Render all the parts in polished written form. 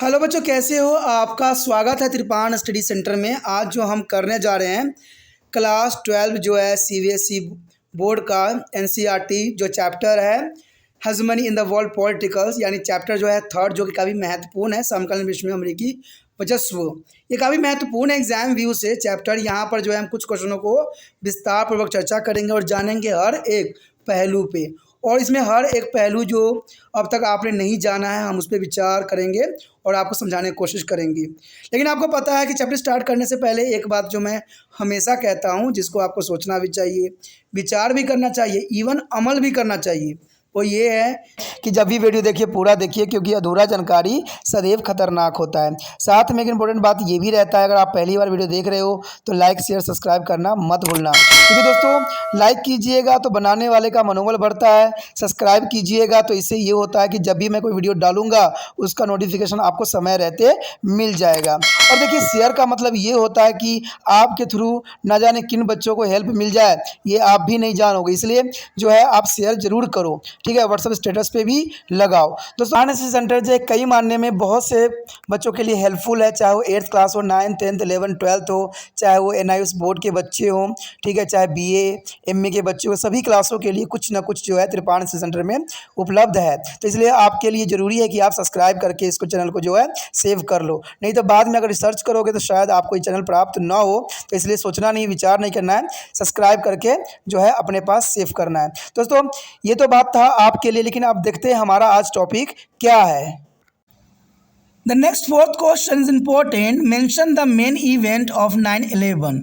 Hello बच्चों, कैसे हो? आपका स्वागत है त्रिपाण स्टडी सेंटर में। आज जो हम करने जा रहे हैं क्लास 12 जो है सीबीएसई बोर्ड का एनसीईआरटी जो चैप्टर है hegemony in the world politicals, यानी चैप्टर जो है थर्ड, जो कि काफ़ी महत्वपूर्ण है, समकालीन विश्व में अमेरिकी वर्चस्व। ये काफ़ी महत्वपूर्ण है एग्जाम व्यू से चैप्टर। यहाँ पर जो है हम कुछ क्वेश्चनों को विस्तार पूर्वक चर्चा करेंगे और जानेंगे हर एक पहलू पे। और इसमें हर एक पहलू जो अब तक आपने नहीं जाना है, हम उस पर विचार करेंगे और आपको समझाने की कोशिश करेंगे। लेकिन आपको पता है कि चैप्टर स्टार्ट करने से पहले एक बात जो मैं हमेशा कहता हूँ, जिसको आपको सोचना भी चाहिए, विचार भी करना चाहिए, इवन अमल भी करना चाहिए, वो ये है कि जब भी वीडियो देखिए पूरा देखिए, क्योंकि अधूरा जानकारी सदैव खतरनाक होता है। साथ में एक इम्पोर्टेंट बात ये भी रहता है, अगर आप पहली बार वीडियो देख रहे हो तो लाइक शेयर सब्सक्राइब करना मत भूलना, क्योंकि दोस्तों लाइक कीजिएगा तो बनाने वाले का मनोबल बढ़ता है, सब्सक्राइब कीजिएगा तो इससे ये होता है कि जब भी मैं कोई वीडियो डालूंगा उसका नोटिफिकेशन आपको समय रहते मिल जाएगा। और देखिए, शेयर का मतलब ये होता है कि आपके थ्रू ना जाने किन बच्चों को हेल्प मिल जाए, ये आप भी नहीं जानोगे, इसलिए जो है आप शेयर जरूर करो, ठीक है। व्हाट्सएप स्टेटस पे भी लगाओ। दोस्तों एनएसएस सेंटर जो है कई मानने में बहुत से बच्चों के लिए हेल्पफुल है, चाहे वो 8th क्लास हो, 9th 10th 11th 12th हो, चाहे वो एनआईएस बोर्ड के बच्चे हों, ठीक है, चाहे बीए एमए के बच्चे हो, सभी क्लासों के लिए कुछ ना कुछ जो है त्रिपाण एनएसएस सेंटर में उपलब्ध है। तो इसलिए आपके लिए ज़रूरी है कि आप सब्सक्राइब करके इसको चैनल को जो है सेव कर लो, नहीं तो बाद में अगर रिसर्च करोगे तो शायद आपको ये चैनल प्राप्त ना हो। तो इसलिए सोचना नहीं, विचार नहीं करना है, सब्सक्राइब करके जो है अपने पास सेव करना है। दोस्तों ये तो बात था आपके लिए, लेकिन अब देखते हैं हमारा आज टॉपिक क्या है। The next fourth question is important. Mention the main event of 9/11.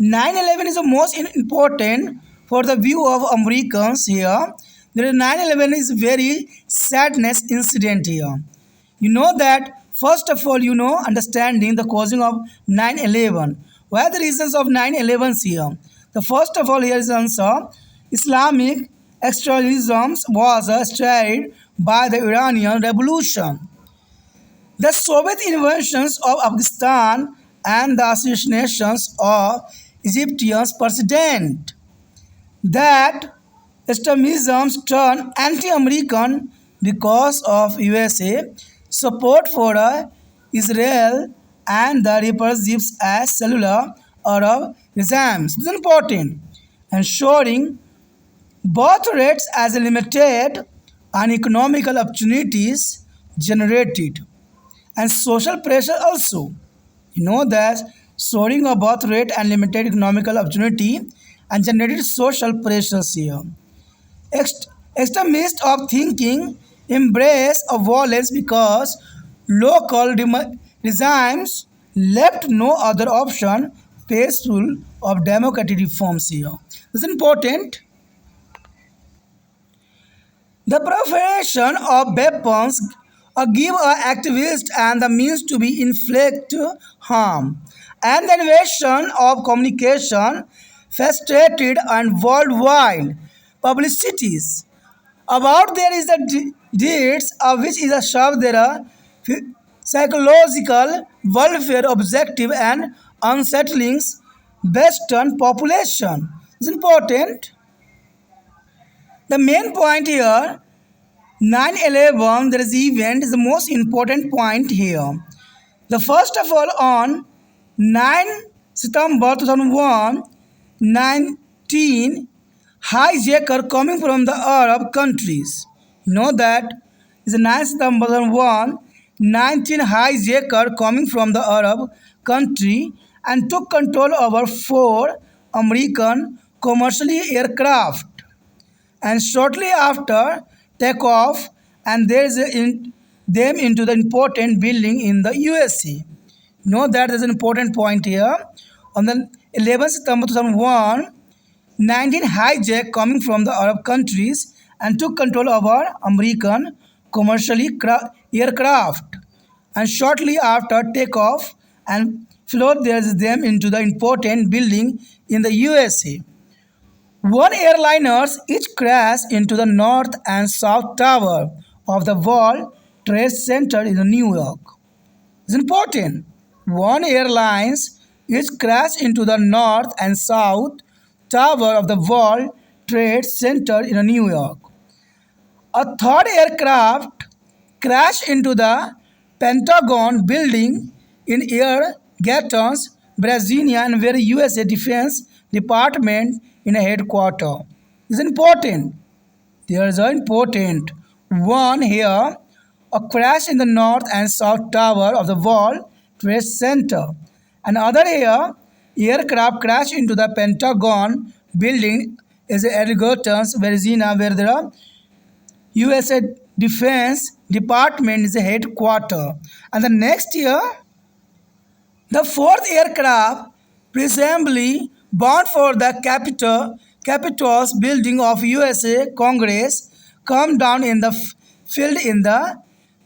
9/11 is the most important for the view of Americans here. There is 9/11 is very sadness incident here. You know that first of all, understanding the causing of 9/11. What are the reasons of 9/11 here? The first of all here is answer. Islamic extremism was stirred by the Iranian Revolution. The Soviet invasions of Afghanistan and the assassinations of Egyptian president. That extremism turned anti-American because of USA support for Israel and the repressive as cellular Arab regimes. This is important. Ensuring birth rates as limited and economical opportunities generated, and social pressure also. You know that soaring of birth rate and limited economical opportunity and generated social pressures here. Extremists of thinking embrace of violence because local regimes left no other option peaceful of democratic reforms here. This is important. The proliferation of weapons give activists and the means to be inflict harm, and the invasion of communication, frustrated and worldwide publicities about there is the deeds of which is a serve their psychological welfare objective and unsettling Western population. It's important. The main point here, 9/11, there is event is the most important point here. The first of all, on 9 September 2001, 19 hijacker coming from the Arab countries. You know that is 9 September 2001, 19 hijacker coming from the Arab country and took control over 4 American commercial aircraft, and shortly after takeoff, and there is them into the important building in the USA. Know that there's an important point here. On the 11th September 2001, 19 hijack coming from the Arab countries and took control over American commercial aircraft, and shortly after takeoff and flew them into the important building in the USA. One airliners each crashed into the north and south tower of the World Trade Center in New York. It's important. One airlines each crashed into the north and south tower of the World Trade Center in New York. A third aircraft crashed into the Pentagon building in Arlington, Virginia, and where USA Defense Department in a headquarters. Is important. There is an important one here. A crash in the north and south tower of the World Trade Center. Another here, aircraft crash into the Pentagon building is Arlington, Virginia, where the USA Defense Department is a headquarters. And the next year, the fourth aircraft, presumably bound for the Capitol's building of USA Congress, come down in the field in the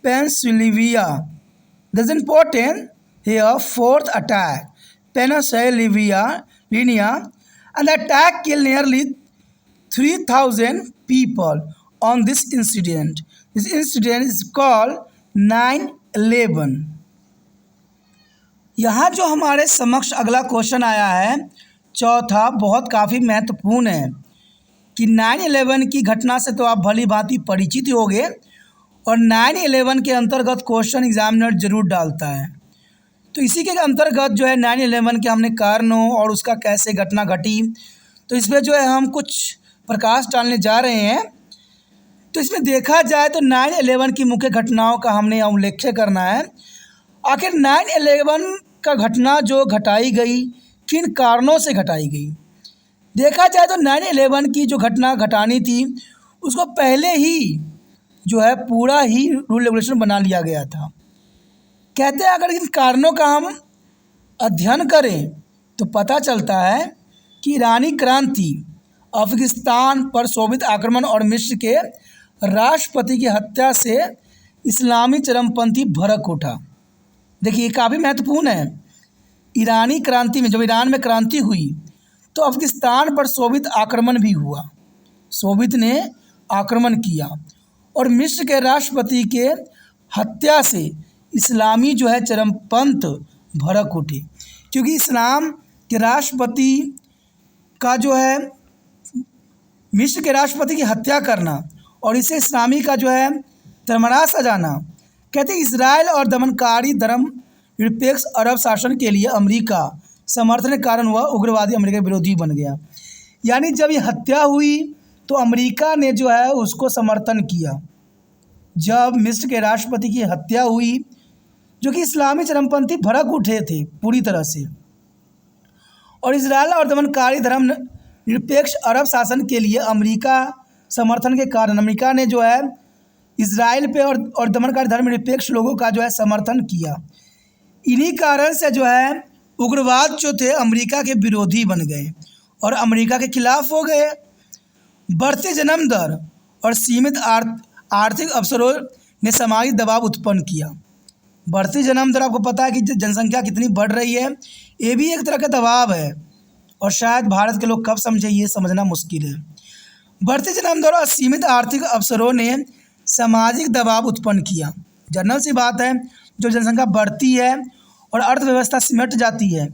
Pennsylvania. That's important here. Fourth attack, Pennsylvania, and the attack killed nearly 3,000 people on this incident. This incident is called 9/11. यहाँ जो हमारे समक्ष अगला question आया है चौथा, बहुत काफ़ी महत्वपूर्ण है कि 9/11 की घटना से तो आप भली भांति परिचित ही होंगे और 9/11 के अंतर्गत क्वेश्चन एग्जामिनर जरूर डालता है। तो इसी के अंतर्गत जो है 9/11 के हमने कारणों और उसका कैसे घटना घटी, तो इसमें जो है हम कुछ प्रकाश डालने जा रहे हैं। तो इसमें देखा जाए तो 9/11 की मुख्य घटनाओं का हमने उल्लेख करना है। आखिर 9/11 का घटना जो घटाई गई किन कारणों से घटाई गई। देखा जाए तो 9/11 की जो घटना घटानी थी उसको पहले ही जो है पूरा ही रूल रेगुलेशन बना लिया गया था। कहते हैं अगर इन कारणों का हम अध्ययन करें तो पता चलता है कि ईरानी क्रांति, अफगानिस्तान पर सोवियत आक्रमण और मिस्र के राष्ट्रपति की हत्या से इस्लामी चरमपंथी भड़क उठा। देखिए ये काफ़ी महत्वपूर्ण है। ईरानी क्रांति में जब ईरान में क्रांति हुई तो अफगानिस्तान पर सोवियत आक्रमण भी हुआ, सोवियत ने आक्रमण किया और मिस्र के राष्ट्रपति के हत्या से इस्लामी जो है चरमपंथ भड़क उठे। क्योंकि इस्लाम के राष्ट्रपति का जो है मिस्र के राष्ट्रपति की हत्या करना और इसे इस्लामी का जो है धर्मराज सजाना, कहते हैं इजराइल और दमनकारी धर्म निरपेक्ष अरब शासन के लिए अमेरिका समर्थन के कारण वह उग्रवादी अमेरिका विरोधी बन गया। यानी जब ये हत्या हुई तो अमेरिका ने जो है उसको समर्थन किया। जब मिस्र के राष्ट्रपति की हत्या हुई जो कि इस्लामी चरमपंथी भड़क उठे थे पूरी तरह से, और इजराइल और दमनकारी धर्म निरपेक्ष अरब शासन के लिए अमेरिका समर्थन के कारण अमेरिका ने जो है इजराइल पे और दमनकारी धर्म निरपेक्ष लोगों का जो है समर्थन किया। इन्हीं कारण से जो है उग्रवाद जो थे अमेरिका के विरोधी बन गए और अमेरिका के खिलाफ हो गए। बढ़ती जन्म दर और सीमित आर्थिक अवसरों ने सामाजिक दबाव उत्पन्न किया। बढ़ती जन्म दर, आपको पता है कि जनसंख्या कितनी बढ़ रही है, ये भी एक तरह का दबाव है और शायद भारत के लोग कब समझे ये समझना मुश्किल है। बढ़ती जन्म दर और सीमित आर्थिक अवसरों ने सामाजिक दबाव उत्पन्न किया। जनरल सी बात है, जो जनसंख्या बढ़ती है और अर्थव्यवस्था सिमट जाती है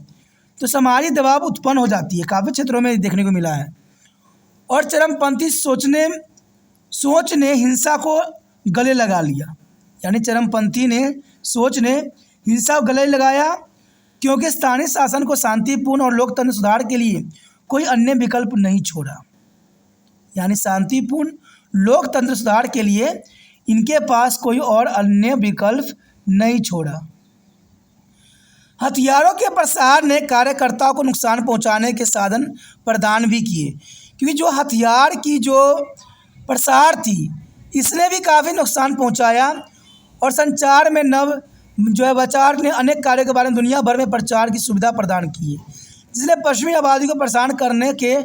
तो सामाजिक दबाव उत्पन्न हो जाती है, काफ़ी क्षेत्रों में देखने को मिला है। और चरमपंथी सोच ने हिंसा को गले लगा लिया। यानी चरमपंथी ने सोच ने हिंसा को गले लगाया क्योंकि स्थानीय शासन को शांतिपूर्ण और लोकतंत्र सुधार के लिए कोई अन्य विकल्प नहीं छोड़ा। यानी शांतिपूर्ण लोकतंत्र सुधार के लिए इनके पास कोई और अन्य विकल्प नहीं छोड़ा। हथियारों के प्रसार ने कार्यकर्ताओं को नुकसान पहुंचाने के साधन प्रदान भी किए, क्योंकि जो हथियार की जो प्रसार थी इसने भी काफ़ी नुकसान पहुंचाया और संचार में नवाचार ने अनेक कार्यों के बारे में दुनिया भर में प्रचार की सुविधा प्रदान की है, जिसने पश्चिमी आबादी को परेशान करने के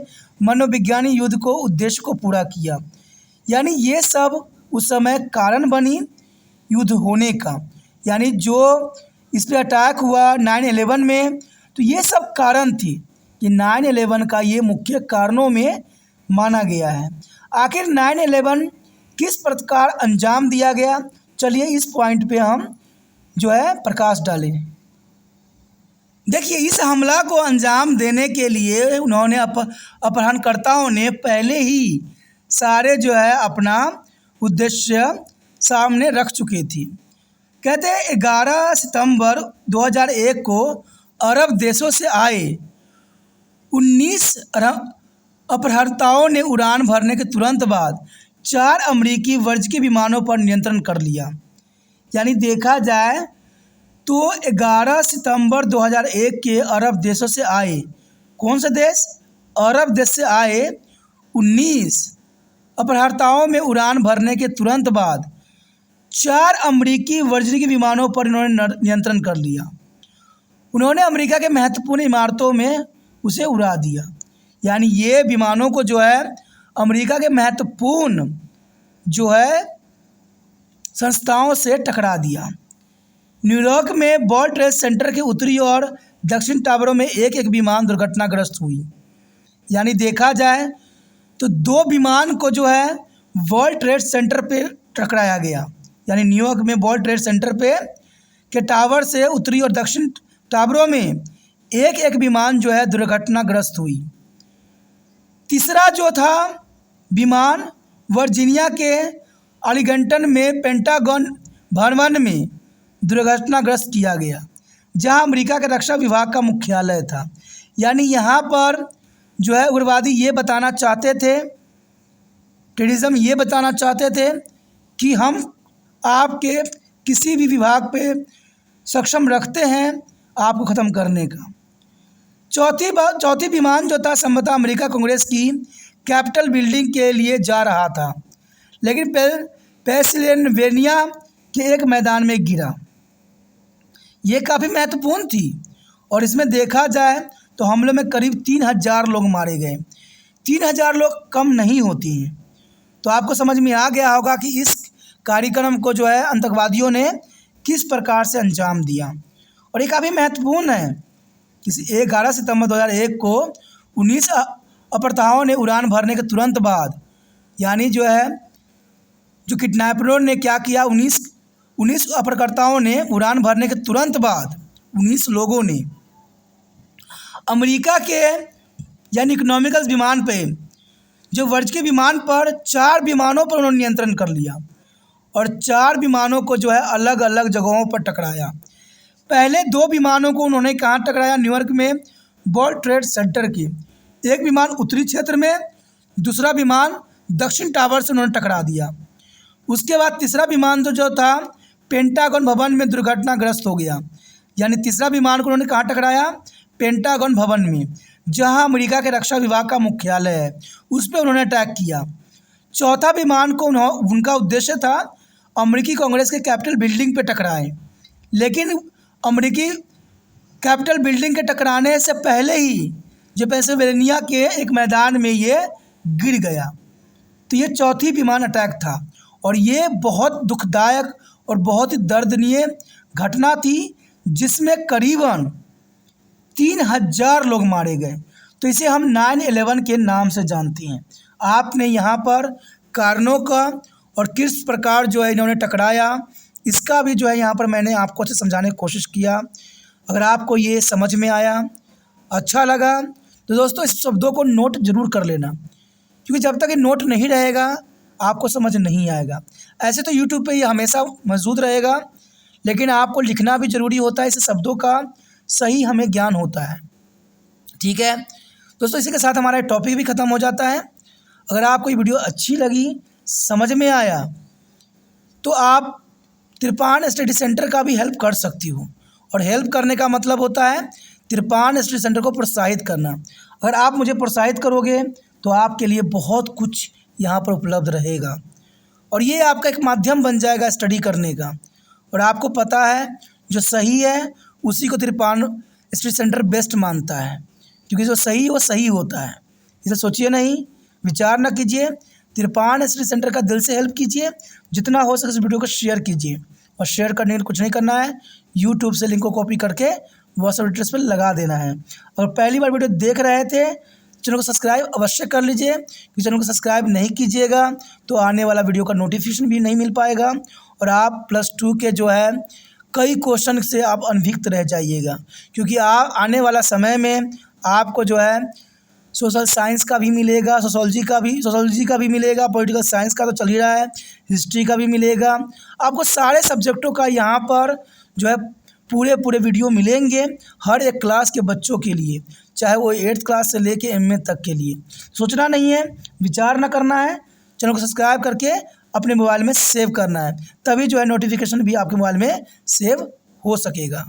मनोविज्ञानिक युद्ध को उद्देश्य को पूरा किया। यानी ये सब उस समय कारण बनी युद्ध होने का। यानी जो इस पर अटैक हुआ 9/11 में, तो ये सब कारण थे कि 9/11 का ये मुख्य कारणों में माना गया है। आखिर 9/11 किस प्रकार अंजाम दिया गया, चलिए इस पॉइंट पे हम जो है प्रकाश डालें। देखिए, इस हमला को अंजाम देने के लिए उन्होंने अपहरणकर्ताओं ने पहले ही सारे जो है अपना उद्देश्य सामने रख चुके थे। कहते हैं 11 सितंबर 2001 को अरब देशों से आए 19 अपहर्ताओं ने उड़ान भरने के तुरंत बाद 4 अमेरिकी वाणिज्यिक विमानों पर नियंत्रण कर लिया। यानी देखा जाए तो 11 सितंबर 2001 के अरब देशों से आए, कौन से देश? अरब देश से आए 19 अपहर्ताओं में उड़ान भरने के तुरंत बाद 4 अमेरिकी वाणिज्यिक विमानों पर इन्होंने नियंत्रण कर लिया। उन्होंने अमेरिका के महत्वपूर्ण इमारतों में उसे उड़ा दिया। यानी ये विमानों को जो है अमेरिका के महत्वपूर्ण जो है संस्थाओं से टकरा दिया। न्यूयॉर्क में वर्ल्ड ट्रेड सेंटर के उत्तरी और दक्षिण टावरों में एक एक विमान दुर्घटनाग्रस्त हुई। यानी देखा जाए तो 2 विमान को जो है वर्ल्ड ट्रेड सेंटर पे टकराया गया। यानी न्यूयॉर्क में वर्ल्ड ट्रेड सेंटर पे के टावर से उत्तरी और दक्षिण टावरों में एक एक विमान जो है दुर्घटनाग्रस्त हुई। तीसरा जो था विमान वर्जीनिया के आर्लिंगटन में पेंटागन भवन में दुर्घटनाग्रस्त किया गया, जहां अमेरिका के रक्षा विभाग का मुख्यालय था। यानी यहाँ पर जो है उग्रवादी ये बताना चाहते थे, टेररिज्म ये बताना चाहते थे कि हम आपके किसी भी विभाग पे सक्षम रखते हैं आपको ख़त्म करने का। चौथी विमान जो था संभवतः अमेरिका कांग्रेस की कैपिटल बिल्डिंग के लिए जा रहा था, लेकिन पेंसिल्वेनिया के एक मैदान में गिरा। ये काफ़ी महत्वपूर्ण थी और इसमें देखा जाए तो हमलों में करीब 3000 लोग मारे गए। 3000 लोग कम नहीं होती हैं। तो आपको समझ में आ गया होगा कि इस कार्यक्रम को जो है आतंकवादियों ने किस प्रकार से अंजाम दिया। और ये काफ़ी महत्वपूर्ण है कि 11 सितंबर 2001 को 19 अपहर्ताओं ने उड़ान भरने के तुरंत बाद, यानी जो है जो किडनैपरों ने क्या किया, 19 अपहर्ताओं ने उड़ान भरने के तुरंत बाद 19 लोगों ने अमेरिका के यानी इकोनॉमिकल विमान पे जो वाणिज्यिक विमान पर 4 विमानों पर उन्होंने नियंत्रण कर लिया और 4 विमानों को जो है अलग अलग जगहों पर टकराया। पहले 2 विमानों को उन्होंने कहाँ टकराया? न्यूयॉर्क में वर्ल्ड ट्रेड सेंटर की। एक विमान उत्तरी क्षेत्र में, दूसरा विमान दक्षिण टावर से उन्होंने टकरा दिया। उसके बाद तीसरा विमान जो था पेंटागन भवन में दुर्घटनाग्रस्त हो गया। यानी तीसरा विमान को उन्होंने कहाँ टकराया? पेंटागन भवन में, जहां अमेरिका के रक्षा विभाग का मुख्यालय है, उस पर उन्होंने अटैक किया। चौथा विमान को उनका उद्देश्य था अमेरिकी कांग्रेस के कैपिटल बिल्डिंग पे टकराए, लेकिन अमेरिकी कैपिटल बिल्डिंग के टकराने से पहले ही जो पेंसिल्वेनिया के एक मैदान में ये गिर गया। तो ये चौथी विमान अटैक था और ये बहुत दुखदायक और बहुत ही दर्दनीय घटना थी, जिसमें करीबन 3000 लोग मारे गए। तो इसे हम 9/11 के नाम से जानते हैं। आपने यहाँ पर कारणों का और किस प्रकार जो है इन्होंने टकराया, इसका भी जो है यहाँ पर मैंने आपको अच्छे समझाने की कोशिश किया। अगर आपको ये समझ में आया, अच्छा लगा, तो दोस्तों इस शब्दों को नोट ज़रूर कर लेना, क्योंकि जब तक ये नोट नहीं रहेगा आपको समझ नहीं आएगा। ऐसे तो यूट्यूब पे ये हमेशा मौजूद रहेगा, लेकिन आपको लिखना भी ज़रूरी होता है, इससे शब्दों का सही हमें ज्ञान होता है। ठीक है दोस्तों, इसी के साथ हमारा टॉपिक भी ख़त्म हो जाता है। अगर आपको ये वीडियो अच्छी लगी, समझ में आया, तो आप त्रिपान स्टडी सेंटर का भी हेल्प कर सकती हो। और हेल्प करने का मतलब होता है त्रिपान स्टडी सेंटर को प्रोत्साहित करना। अगर आप मुझे प्रोत्साहित करोगे तो आपके लिए बहुत कुछ यहाँ पर उपलब्ध रहेगा और ये आपका एक माध्यम बन जाएगा स्टडी करने का। और आपको पता है जो सही है उसी को त्रिपान स्टडी सेंटर बेस्ट मानता है, क्योंकि जो सही वो सही होता है। इसे सोचिए नहीं, विचार न कीजिए, त्रिपान स्टडी सेंटर का दिल से हेल्प कीजिए। जितना हो सके इस वीडियो को शेयर कीजिए, और शेयर करने के लिए कुछ नहीं करना है, यूट्यूब से लिंक को कॉपी करके व्हाट्सएप एड्रेस पर लगा देना है। और पहली बार वीडियो देख रहे थे, चैनल को सब्सक्राइब अवश्य कर लीजिए, क्योंकि चैनल को सब्सक्राइब नहीं कीजिएगा तो आने वाला वीडियो का नोटिफिकेशन भी नहीं मिल पाएगा और आप +2 के जो है कई क्वेश्चन से आप अनभिज्ञ रह जाइएगा, क्योंकि आने वाला समय में आपको जो है सोशल साइंस का भी मिलेगा, सोशोलॉजी का भी मिलेगा, पॉलिटिकल साइंस का तो चल ही रहा है, हिस्ट्री का भी मिलेगा। आपको सारे सब्जेक्टों का यहाँ पर जो है पूरे वीडियो मिलेंगे हर एक क्लास के बच्चों के लिए, चाहे वो 8th क्लास से लेके MA तक के लिए। सोचना नहीं है, विचार न करना है, चैनल को सब्सक्राइब करके अपने मोबाइल में सेव करना है, तभी जो है नोटिफिकेशन भी आपके मोबाइल में सेव हो सकेगा।